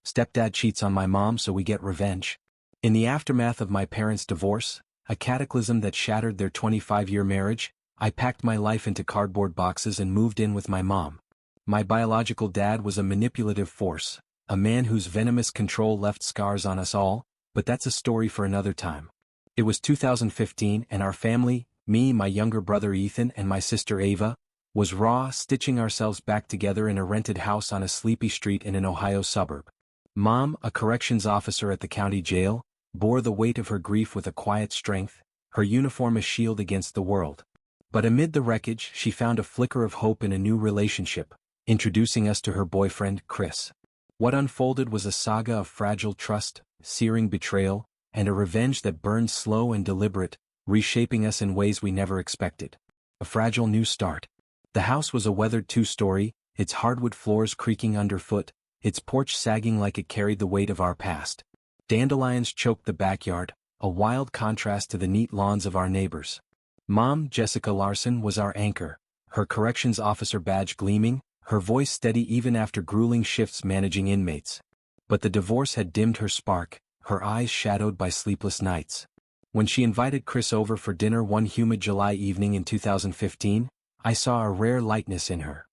Stepdad cheats on my mom so we get revenge. In the aftermath of my parents' divorce, a cataclysm that shattered their 25-year marriage, I packed my life into cardboard boxes and moved in with my mom. My biological dad was a manipulative force, a man whose venomous control left scars on us all, but that's a story for another time. It was 2015 and our family, me, my younger brother Ethan and my sister Ava, was raw, stitching ourselves back together in a rented house on a sleepy street in an Ohio suburb. Mom, a corrections officer at the county jail, bore the weight of her grief with a quiet strength, her uniform a shield against the world. But amid the wreckage she found a flicker of hope in a new relationship, introducing us to her boyfriend, Chris. What unfolded was a saga of fragile trust, searing betrayal, and a revenge that burned slow and deliberate, reshaping us in ways we never expected. A fragile new start. The house was a weathered two-story, its hardwood floors creaking underfoot, its porch sagging like it carried the weight of our past. Dandelions choked the backyard, a wild contrast to the neat lawns of our neighbors. Mom, Jessica Larson, was our anchor, her corrections officer badge gleaming, her voice steady even after grueling shifts managing inmates. But the divorce had dimmed her spark, her eyes shadowed by sleepless nights. When she invited Chris over for dinner one humid July evening in 2015, I saw a rare lightness in her.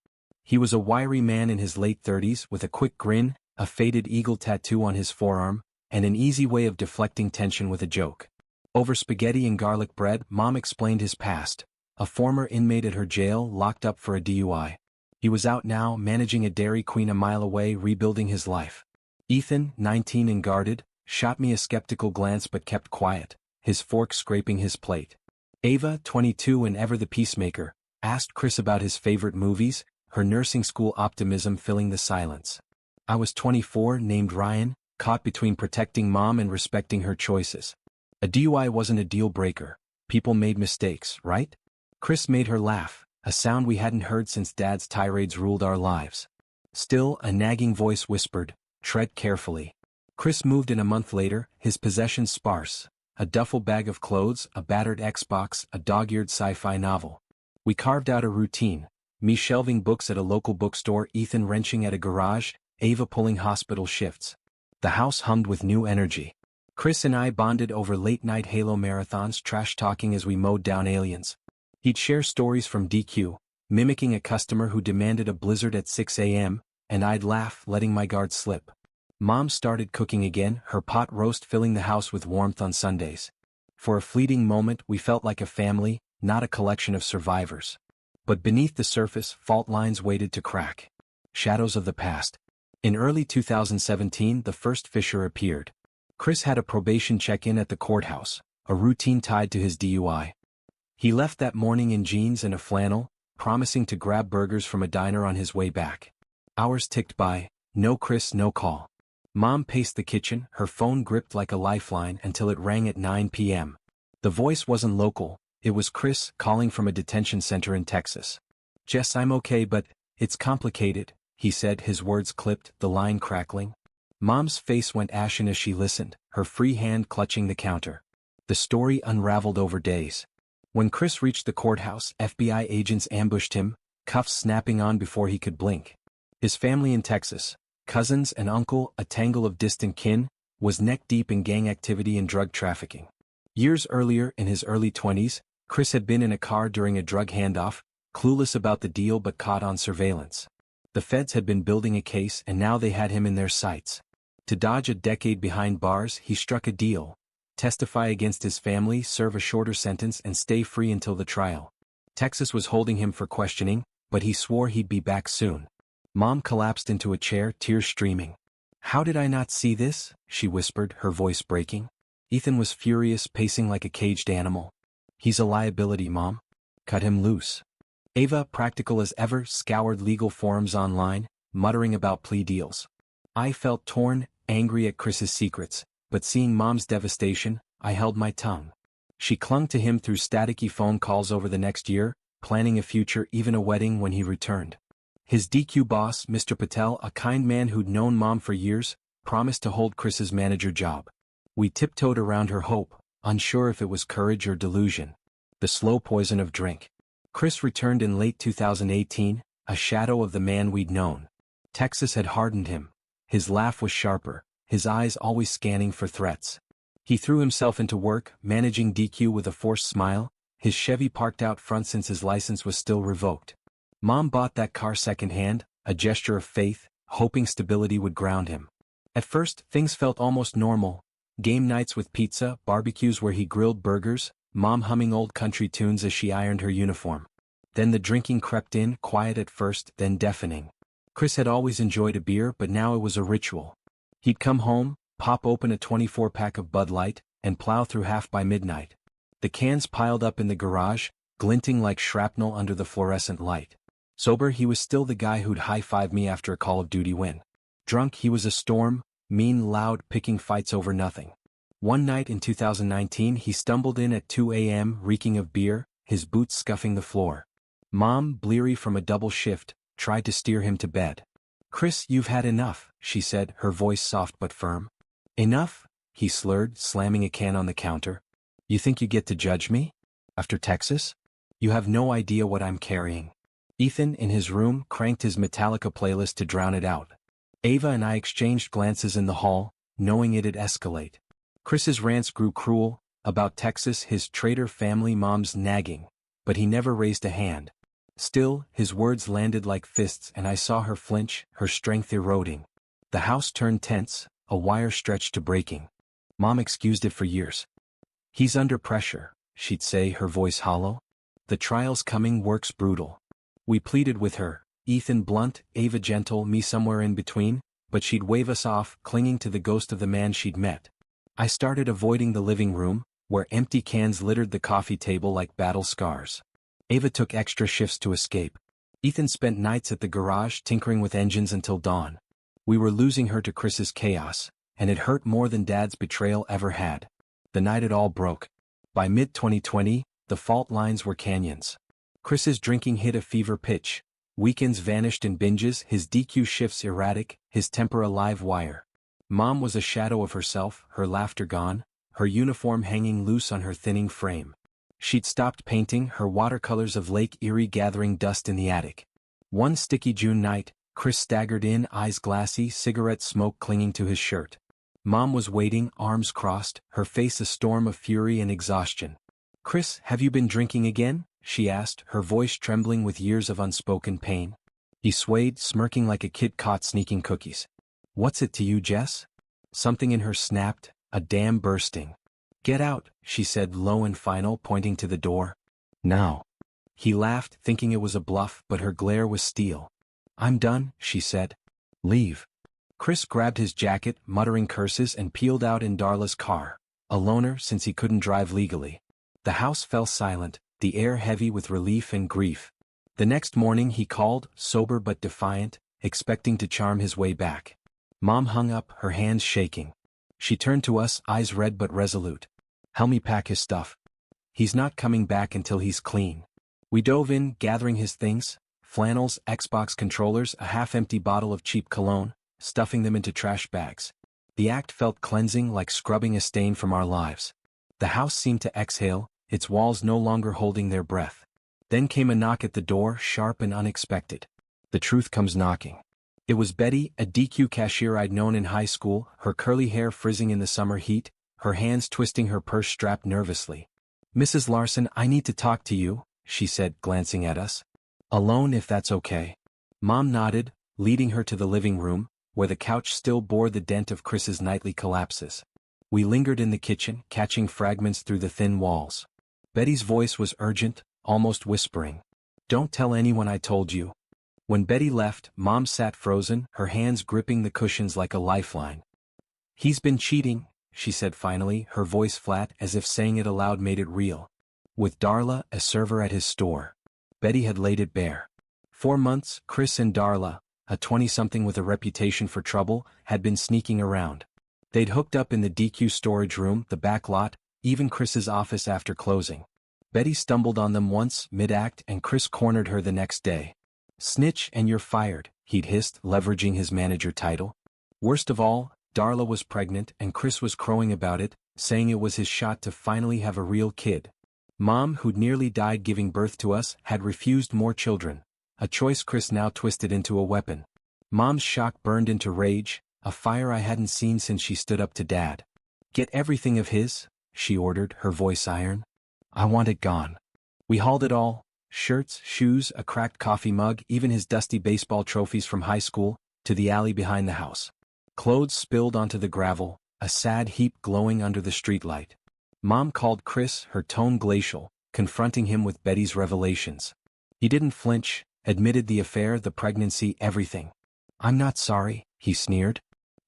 He was a wiry man in his late 30s with a quick grin, a faded eagle tattoo on his forearm, and an easy way of deflecting tension with a joke. Over spaghetti and garlic bread, Mom explained his past, a former inmate at her jail locked up for a DUI. He was out now, managing a Dairy Queen a mile away, rebuilding his life. Ethan, 19 and guarded, shot me a skeptical glance but kept quiet, his fork scraping his plate. Ava, 22 and ever the peacemaker, asked Chris about his favorite movies, her nursing school optimism filling the silence. I was 24, named Ryan, caught between protecting Mom and respecting her choices. A DUI wasn't a deal breaker. People made mistakes, right? Chris made her laugh, a sound we hadn't heard since Dad's tirades ruled our lives. Still, a nagging voice whispered, "Tread carefully." Chris moved in a month later, his possessions sparse. A duffel bag of clothes, a battered Xbox, a dog-eared sci-fi novel. We carved out a routine, me shelving books at a local bookstore, Ethan wrenching at a garage, Ava pulling hospital shifts. The house hummed with new energy. Chris and I bonded over late-night Halo marathons, trash-talking as we mowed down aliens. He'd share stories from DQ, mimicking a customer who demanded a blizzard at 6 a.m., and I'd laugh, letting my guard slip. Mom started cooking again, her pot roast filling the house with warmth on Sundays. For a fleeting moment we felt like a family, not a collection of survivors. But beneath the surface, fault lines waited to crack. Shadows of the past. In early 2017 the first fissure appeared. Chris had a probation check-in at the courthouse, a routine tied to his DUI. He left that morning in jeans and a flannel, promising to grab burgers from a diner on his way back. Hours ticked by, no Chris, no call. Mom paced the kitchen, her phone gripped like a lifeline until it rang at 9 p.m. The voice wasn't local, it was Chris calling from a detention center in Texas. "Jess, I'm okay but, it's complicated," he said, his words clipped, the line crackling. Mom's face went ashen as she listened, her free hand clutching the counter. The story unraveled over days. When Chris reached the courthouse, FBI agents ambushed him, cuffs snapping on before he could blink. His family in Texas, cousins and uncle, a tangle of distant kin, was neck-deep in gang activity and drug trafficking. Years earlier, in his early 20s, Chris had been in a car during a drug handoff, clueless about the deal but caught on surveillance. The feds had been building a case and now they had him in their sights. To dodge a decade behind bars, he struck a deal. Testify against his family, serve a shorter sentence and stay free until the trial. Texas was holding him for questioning, but he swore he'd be back soon. Mom collapsed into a chair, tears streaming. "How did I not see this?" she whispered, her voice breaking. Ethan was furious, pacing like a caged animal. "He's a liability, Mom. Cut him loose." Ava, practical as ever, scoured legal forums online, muttering about plea deals. I felt torn, angry at Chris's secrets, but seeing Mom's devastation, I held my tongue. She clung to him through staticky phone calls over the next year, planning a future, even a wedding when he returned. His DQ boss, Mr. Patel, a kind man who'd known Mom for years, promised to hold Chris's manager job. We tiptoed around her hope, unsure if it was courage or delusion. The slow poison of drink. Chris returned in late 2018, a shadow of the man we'd known. Texas had hardened him. His laugh was sharper, his eyes always scanning for threats. He threw himself into work, managing DQ with a forced smile, his Chevy parked out front since his license was still revoked. Mom bought that car secondhand, a gesture of faith, hoping stability would ground him. At first, things felt almost normal. Game nights with pizza, barbecues where he grilled burgers, Mom humming old country tunes as she ironed her uniform. Then the drinking crept in, quiet at first, then deafening. Chris had always enjoyed a beer, but now it was a ritual. He'd come home, pop open a 24-pack of Bud Light, and plow through half by midnight. The cans piled up in the garage, glinting like shrapnel under the fluorescent light. Sober, he was still the guy who'd high-five me after a Call of Duty win. Drunk, he was a storm, mean, loud, picking fights over nothing. One night in 2019 he stumbled in at 2 a.m. reeking of beer, his boots scuffing the floor. Mom, bleary from a double shift, tried to steer him to bed. "Chris, you've had enough," she said, her voice soft but firm. "Enough?" he slurred, slamming a can on the counter. "You think you get to judge me? After Texas? You have no idea what I'm carrying." Ethan, in his room, cranked his Metallica playlist to drown it out. Ava and I exchanged glances in the hall, knowing it'd escalate. Chris's rants grew cruel, about Texas, his traitor family, Mom's nagging, but he never raised a hand. Still, his words landed like fists and I saw her flinch, her strength eroding. The house turned tense, a wire stretched to breaking. Mom excused it for years. "He's under pressure," she'd say, her voice hollow. "The trial's coming, work's brutal." We pleaded with her, Ethan blunt, Ava gentle, me somewhere in between, but she'd wave us off, clinging to the ghost of the man she'd met. I started avoiding the living room, where empty cans littered the coffee table like battle scars. Ava took extra shifts to escape. Ethan spent nights at the garage tinkering with engines until dawn. We were losing her to Chris's chaos, and it hurt more than Dad's betrayal ever had. The night it all broke. By mid-2020, the fault lines were canyons. Chris's drinking hit a fever pitch. Weekends vanished in binges, his DQ shifts erratic, his temper a live wire. Mom was a shadow of herself, her laughter gone, her uniform hanging loose on her thinning frame. She'd stopped painting, her watercolors of Lake Erie gathering dust in the attic. One sticky June night, Chris staggered in, eyes glassy, cigarette smoke clinging to his shirt. Mom was waiting, arms crossed, her face a storm of fury and exhaustion. "Chris, have you been drinking again?" she asked, her voice trembling with years of unspoken pain. He swayed, smirking like a kid caught sneaking cookies. "What's it to you, Jess?" Something in her snapped, a dam bursting. "Get out," she said, low and final, pointing to the door. "Now." He laughed, thinking it was a bluff, but her glare was steel. "I'm done," she said. "Leave." Chris grabbed his jacket, muttering curses, and peeled out in Darla's car, a loner since he couldn't drive legally. The house fell silent, the air heavy with relief and grief. The next morning he called, sober but defiant, expecting to charm his way back. Mom hung up, her hands shaking. She turned to us, eyes red but resolute. "Help me pack his stuff. He's not coming back until he's clean." We dove in, gathering his things, flannels, Xbox controllers, a half-empty bottle of cheap cologne, stuffing them into trash bags. The act felt cleansing, like scrubbing a stain from our lives. The house seemed to exhale, its walls no longer holding their breath. Then came a knock at the door, sharp and unexpected. The truth comes knocking. It was Betty, a DQ cashier I'd known in high school, her curly hair frizzing in the summer heat, her hands twisting her purse strapped nervously. "Mrs. Larson, I need to talk to you," she said, glancing at us. "Alone, if that's okay." Mom nodded, leading her to the living room, where the couch still bore the dent of Chris's nightly collapses. We lingered in the kitchen, catching fragments through the thin walls. Betty's voice was urgent, almost whispering. "Don't tell anyone I told you." When Betty left, Mom sat frozen, her hands gripping the cushions like a lifeline. "He's been cheating," she said finally, her voice flat, as if saying it aloud made it real. "With Darla, a server at his store." Betty had laid it bare. 4 months, Chris and Darla, a 20-something with a reputation for trouble, had been sneaking around. They'd hooked up in the DQ storage room, the back lot, even Chris's office after closing. Betty stumbled on them once, mid-act, and Chris cornered her the next day. "Snitch and you're fired," he'd hissed, leveraging his manager title. Worst of all, Darla was pregnant and Chris was crowing about it, saying it was his shot to finally have a real kid. Mom, who'd nearly died giving birth to us, had refused more children, a choice Chris now twisted into a weapon. Mom's shock burned into rage, a fire I hadn't seen since she stood up to Dad. "Get everything of his," she ordered, her voice iron. "I want it gone." We hauled it all: shirts, shoes, a cracked coffee mug, even his dusty baseball trophies from high school, to the alley behind the house. Clothes spilled onto the gravel, a sad heap glowing under the streetlight. Mom called Chris, her tone glacial, confronting him with Betty's revelations. He didn't flinch, admitted the affair, the pregnancy, everything. "I'm not sorry," he sneered.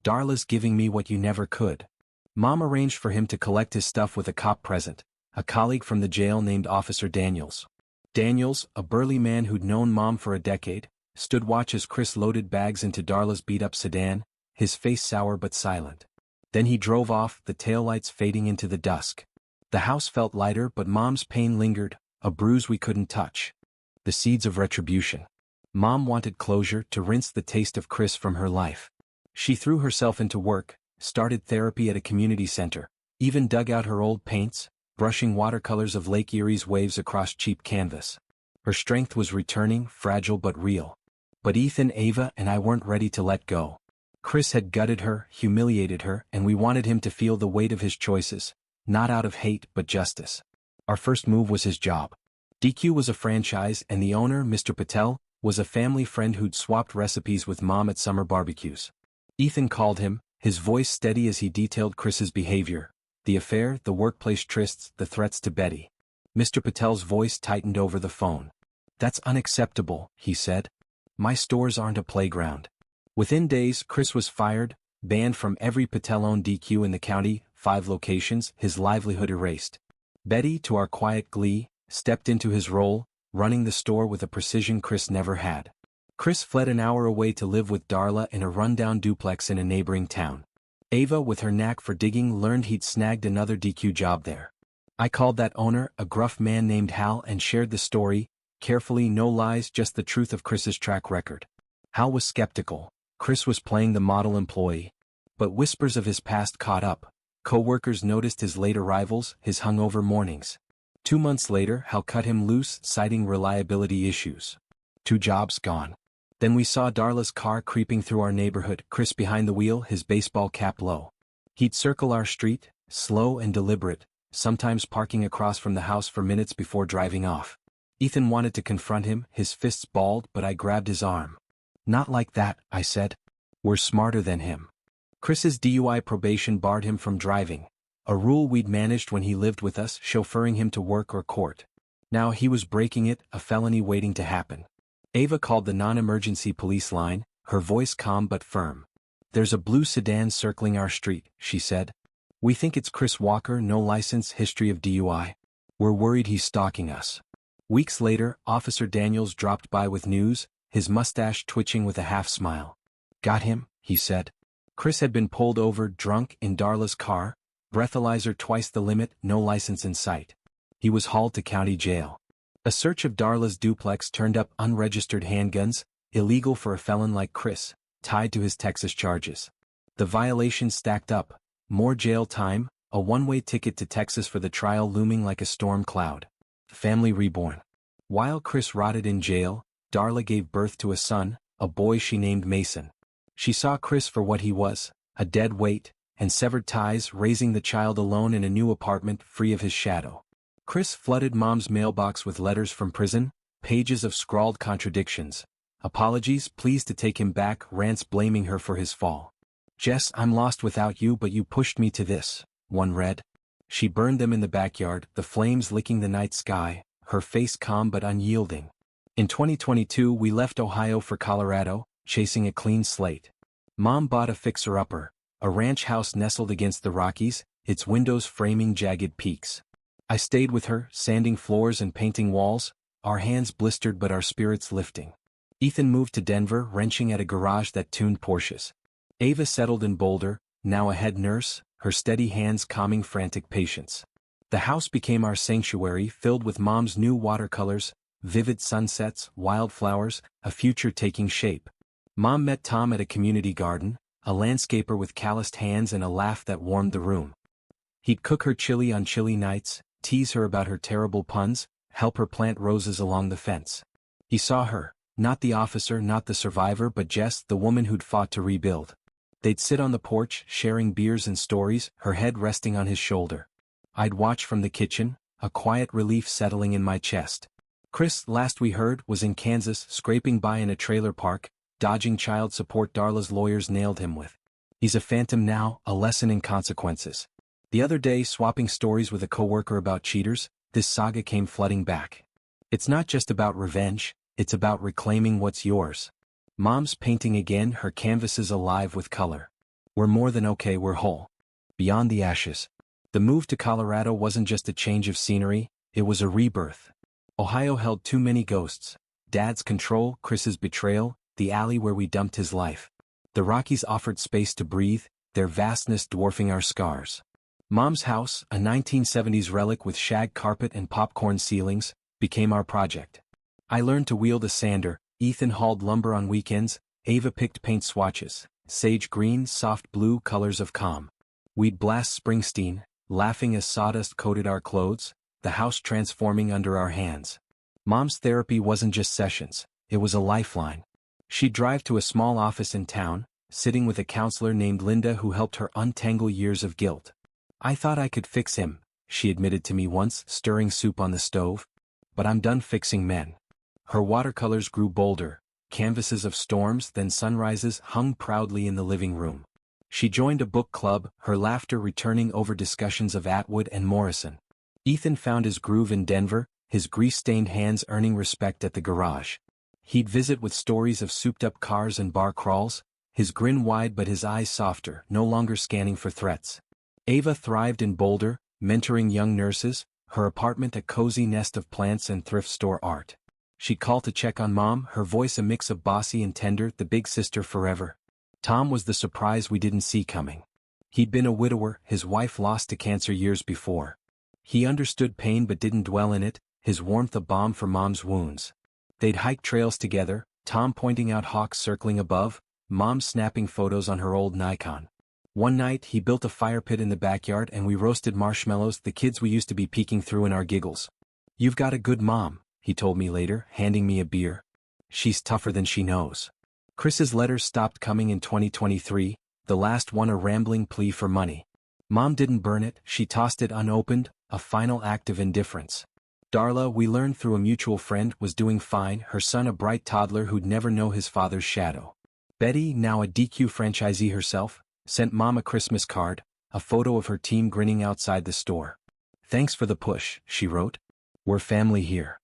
"Darla's giving me what you never could." Mom arranged for him to collect his stuff with a cop present, a colleague from the jail named Officer Daniels. Daniels, a burly man who'd known Mom for a decade, stood watch as Chris loaded bags into Darla's beat-up sedan, his face sour but silent. Then he drove off, the taillights fading into the dusk. The house felt lighter, but Mom's pain lingered, a bruise we couldn't touch. The seeds of retribution. Mom wanted closure, to rinse the taste of Chris from her life. She threw herself into work, started therapy at a community center, even dug out her old paints, brushing watercolors of Lake Erie's waves across cheap canvas. Her strength was returning, fragile but real. But Ethan, Ava, and I weren't ready to let go. Chris had gutted her, humiliated her, and we wanted him to feel the weight of his choices, not out of hate but justice. Our first move was his job. DQ was a franchise, and the owner, Mr. Patel, was a family friend who'd swapped recipes with Mom at summer barbecues. Ethan called him, his voice steady as he detailed Chris's behavior, the affair, the workplace trysts, the threats to Betty. Mr. Patel's voice tightened over the phone. "That's unacceptable," he said. "My stores aren't a playground." Within days, Chris was fired, banned from every Patel-owned DQ in the county, 5 locations, his livelihood erased. Betty, to our quiet glee, stepped into his role, running the store with a precision Chris never had. Chris fled an hour away to live with Darla in a rundown duplex in a neighboring town. Ava, with her knack for digging, learned he'd snagged another DQ job there. I called that owner, a gruff man named Hal, and shared the story, carefully, no lies, just the truth of Chris's track record. Hal was skeptical. Chris was playing the model employee. But whispers of his past caught up. Co-workers noticed his late arrivals, his hungover mornings. 2 months later, Hal cut him loose, citing reliability issues. 2 jobs gone. Then we saw Darla's car creeping through our neighborhood, Chris behind the wheel, his baseball cap low. He'd circle our street, slow and deliberate, sometimes parking across from the house for minutes before driving off. Ethan wanted to confront him, his fists balled, but I grabbed his arm. "Not like that," I said. "We're smarter than him." Chris's DUI probation barred him from driving, a rule we'd managed when he lived with us, chauffeuring him to work or court. Now he was breaking it, a felony waiting to happen. Ava called the non-emergency police line, her voice calm but firm. "There's a blue sedan circling our street," she said. "We think it's Chris Walker, no license, history of DUI. We're worried he's stalking us." Weeks later, Officer Daniels dropped by with news, his mustache twitching with a half-smile. "Got him," he said. Chris had been pulled over, drunk, in Darla's car, breathalyzer twice the limit, no license in sight. He was hauled to county jail. A search of Darla's duplex turned up unregistered handguns, illegal for a felon like Chris, tied to his Texas charges. The violations stacked up, more jail time, a one-way ticket to Texas for the trial looming like a storm cloud. Family reborn. While Chris rotted in jail, Darla gave birth to a son, a boy she named Mason. She saw Chris for what he was, a dead weight, and severed ties, raising the child alone in a new apartment free of his shadow. Chris flooded Mom's mailbox with letters from prison, pages of scrawled contradictions. Apologies, pleas to take him back, rants blaming her for his fall. "Jess, I'm lost without you, but you pushed me to this," one read. She burned them in the backyard, the flames licking the night sky, her face calm but unyielding. In 2022 we left Ohio for Colorado, chasing a clean slate. Mom bought a fixer-upper, a ranch house nestled against the Rockies, its windows framing jagged peaks. I stayed with her, sanding floors and painting walls, our hands blistered but our spirits lifting. Ethan moved to Denver, wrenching at a garage that tuned Porsches. Ava settled in Boulder, now a head nurse, her steady hands calming frantic patients. The house became our sanctuary, filled with Mom's new watercolors, vivid sunsets, wildflowers, a future taking shape. Mom met Tom at a community garden, a landscaper with calloused hands and a laugh that warmed the room. He'd cook her chili on chilly nights, tease her about her terrible puns, help her plant roses along the fence. He saw her, not the officer, not the survivor, but Jess, the woman who'd fought to rebuild. They'd sit on the porch, sharing beers and stories, her head resting on his shoulder. I'd watch from the kitchen, a quiet relief settling in my chest. Chris, last we heard, was in Kansas, scraping by in a trailer park, dodging child support Darla's lawyers nailed him with. He's a phantom now, a lesson in consequences. The other day, swapping stories with a coworker about cheaters, this saga came flooding back. It's not just about revenge, it's about reclaiming what's yours. Mom's painting again, her canvases alive with color. We're more than okay, we're whole. Beyond the ashes. The move to Colorado wasn't just a change of scenery, it was a rebirth. Ohio held too many ghosts. Dad's control, Chris's betrayal, the alley where we dumped his life. The Rockies offered space to breathe, their vastness dwarfing our scars. Mom's house, a 1970s relic with shag carpet and popcorn ceilings, became our project. I learned to wield a sander, Ethan hauled lumber on weekends, Ava picked paint swatches, sage green, soft blue colors of calm. We'd blast Springsteen, laughing as sawdust coated our clothes, the house transforming under our hands. Mom's therapy wasn't just sessions, it was a lifeline. She'd drive to a small office in town, sitting with a counselor named Linda who helped her untangle years of guilt. I thought I could fix him, she admitted to me once, stirring soup on the stove. But I'm done fixing men. Her watercolors grew bolder, canvases of storms then sunrises hung proudly in the living room. She joined a book club, her laughter returning over discussions of Atwood and Morrison. Ethan found his groove in Denver, his grease-stained hands earning respect at the garage. He'd visit with stories of souped-up cars and bar crawls, his grin wide but his eyes softer, no longer scanning for threats. Ava thrived in Boulder, mentoring young nurses, her apartment a cozy nest of plants and thrift store art. She'd call to check on Mom, her voice a mix of bossy and tender, the big sister forever. Tom was the surprise we didn't see coming. He'd been a widower, his wife lost to cancer years before. He understood pain but didn't dwell in it, his warmth a balm for Mom's wounds. They'd hike trails together, Tom pointing out hawks circling above, Mom snapping photos on her old Nikon. One night he built a fire pit in the backyard and we roasted marshmallows, the kids we used to be peeking through in our giggles. "You've got a good mom," he told me later, handing me a beer. "She's tougher than she knows." Chris's letters stopped coming in 2023, the last one a rambling plea for money. Mom didn't burn it, she tossed it unopened, a final act of indifference. Darla, we learned through a mutual friend, was doing fine, her son a bright toddler who'd never know his father's shadow. Betty, now a DQ franchisee herself, sent Mom a Christmas card, a photo of her team grinning outside the store. "Thanks for the push," she wrote. "We're family here."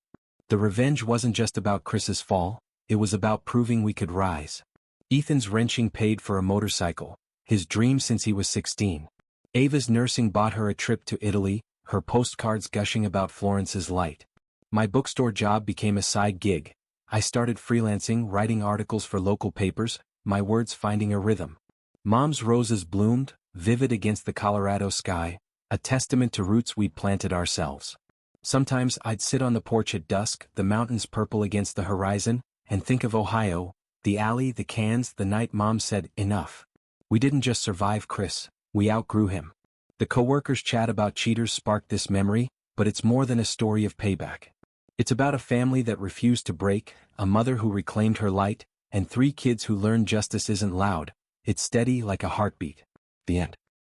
The revenge wasn't just about Chris's fall, it was about proving we could rise. Ethan's wrenching paid for a motorcycle, his dream since he was 16. Ava's nursing bought her a trip to Italy, her postcards gushing about Florence's light. My bookstore job became a side gig. I started freelancing, writing articles for local papers, my words finding a rhythm. Mom's roses bloomed, vivid against the Colorado sky, a testament to roots we'd planted ourselves. Sometimes I'd sit on the porch at dusk, the mountains purple against the horizon, and think of Ohio, the alley, the cans, the night Mom said, "Enough." We didn't just survive Chris, we outgrew him. The coworkers' chat about cheaters sparked this memory, but it's more than a story of payback. It's about a family that refused to break, a mother who reclaimed her light, and 3 kids who learned justice isn't loud, it's steady like a heartbeat. The end.